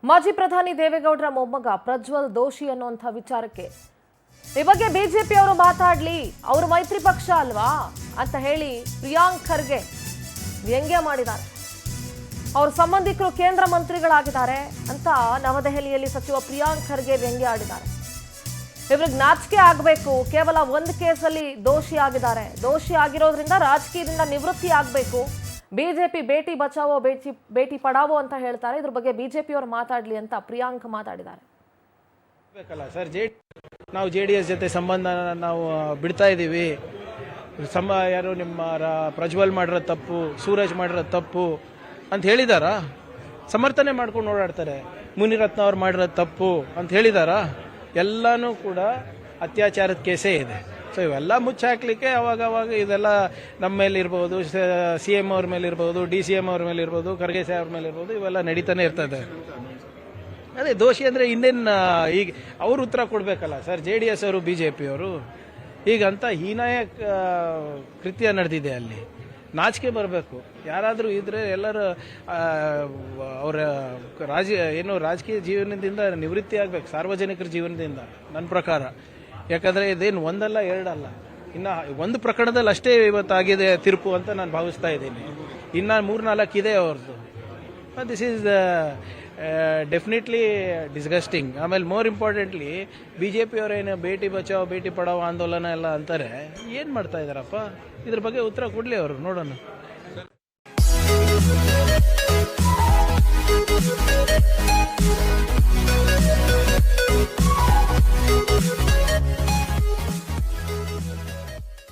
ಮಾಜಿ ಪ್ರಧಾನಿ ದೇವೇಗೌಡರ ಮೊಮ್ಮಗ ಪ್ರಜ್ವಲ್ ದೋಷಿ ಅನ್ನುವಂಥ ವಿಚಾರಕ್ಕೆ ಈ ಬಗ್ಗೆ ಬಿಜೆಪಿ ಅವರು ಮಾತಾಡ್ಲಿ, ಅವರು ಮೈತ್ರಿ ಪಕ್ಷ ಅಲ್ವಾ ಅಂತ ಹೇಳಿ ಪ್ರಿಯಾಂಕ್ ಖರ್ಗೆ ವ್ಯಂಗ್ಯ ಮಾಡಿದ್ದಾರೆ. ಅವ್ರ ಸಂಬಂಧಿಕರು ಕೇಂದ್ರ ಮಂತ್ರಿಗಳಾಗಿದ್ದಾರೆ ಅಂತ ನವದೆಹಲಿಯಲ್ಲಿ ಸಚಿವ ಪ್ರಿಯಾಂಕ್ ಖರ್ಗೆ ವ್ಯಂಗ್ಯ ಆಡಿದ್ದಾರೆ. ಇವ್ರಿಗೆ ನಾಚಿಕೆ ಆಗಬೇಕು, ಕೇವಲ ಒಂದು ಕೇಸಲ್ಲಿ ದೋಷಿ ಆಗಿದ್ದಾರೆ, ದೋಷಿ ಆಗಿರೋದ್ರಿಂದ ರಾಜಕೀಯದಿಂದ ನಿವೃತ್ತಿ ಆಗಬೇಕು, ಬಿಜೆಪಿ ಬೇಟಿ ಬಚಾವೋ ಬೇಟಿ ಪಡಾವೋ ಅಂತ ಹೇಳ್ತಾರೆ. ಇದ್ರ ಬಗ್ಗೆ ಬಿಜೆಪಿ ಅವರು ಮಾತಾಡ್ಲಿ ಅಂತ ಪ್ರಿಯಾಂಕ್ ಮಾತಾಡಿದ್ದಾರೆ. ಸರ್, ನಾವು JDS ಜೊತೆ ಸಂಬಂಧ ನಾವು ಬಿಡ್ತಾ ಇದ್ದೀವಿ. ಯಾರು ನಿಮ್ಮ ಪ್ರಜ್ವಲ್ ಮಾಡಿರೋ ತಪ್ಪು, ಸೂರಜ್ ಮಾಡಿರೋ ತಪ್ಪು ಅಂತ ಹೇಳಿದಾರಾ? ಸಮರ್ಥನೆ ಮಾಡ್ಕೊಂಡು ಓಡಾಡ್ತಾರೆ. ಮುನಿರತ್ನ ಅವ್ರು ಮಾಡಿರೋ ತಪ್ಪು ಅಂತ ಹೇಳಿದಾರಾ? ಎಲ್ಲನೂ ಕೂಡ ಅತ್ಯಾಚಾರದ ಕೇಸೇ ಇದೆ. ಸೊ ಇವೆಲ್ಲ ಮುಚ್ಚಾಕ್ಲಿಕ್ಕೆ ಅವಾಗ ಇದೆಲ್ಲ ನಮ್ಮ ಮೇಲೆ ಇರ್ಬೋದು, CM ಅವ್ರ ಮೇಲೆ ಇರ್ಬೋದು, DCM ಅವ್ರ ಮೇಲೆ ಇರ್ಬೋದು, ಖರ್ಗೆ ಸಾಹೇಬ್ ಅವ್ರ ಮೇಲೆ ಇರ್ಬೋದು, ಇವೆಲ್ಲ ನಡೀತಾನೆ ಇರ್ತದೆ. ಅದೇ ದೋಷಿ ಅಂದರೆ ಇನ್ನೇನು ಈಗ ಅವರು ಉತ್ತರ ಕೊಡಬೇಕಲ್ಲ ಸರ್. JDS ಅವರು BJP ಅವರು ಹೀಗಂತ ಹೀನಾಯ ಕೃತ್ಯ ನಡೆದಿದೆ. ಅಲ್ಲಿ ನಾಚಿಕೆ ಬರಬೇಕು. ಯಾರಾದರೂ ಇದ್ರೆ ಎಲ್ಲರೂ ಅವರ ರಾಜಕೀಯ ಜೀವನದಿಂದ ನಿವೃತ್ತಿ ಆಗಬೇಕು, ಸಾರ್ವಜನಿಕರ ಜೀವನದಿಂದ ನನ್ನ ಪ್ರಕಾರ. ಯಾಕಂದರೆ ಇದೇನು ಒಂದಲ್ಲ ಎರಡಲ್ಲ, ಇನ್ನು ಒಂದು ಪ್ರಕರಣದಲ್ಲಿ ಅಷ್ಟೇ ಇವತ್ತಾಗಿದೆ ತೀರ್ಪು ಅಂತ ನಾನು ಭಾವಿಸ್ತಾ ಇದ್ದೀನಿ. ಇನ್ನು 3-4 ಇದೆ ಅವ್ರದ್ದು. This is definitely disgusting. ಆಮೇಲೆ ಮೋರ್ ಇಂಪಾರ್ಟೆಂಟ್ಲಿ BJP ಅವರೇನು ಬೇಟಿ ಬಚಾವ್ ಬೇಟಿ ಪಡಾವ್ ಆಂದೋಲನ ಎಲ್ಲ ಅಂತಾರೆ. ಏನು ಮಾಡ್ತಾ ಇದ್ದಾರಪ್ಪ? ಇದ್ರ ಬಗ್ಗೆ ಉತ್ತರ ಕೊಡಲಿ ಅವರು, ನೋಡೋಣ.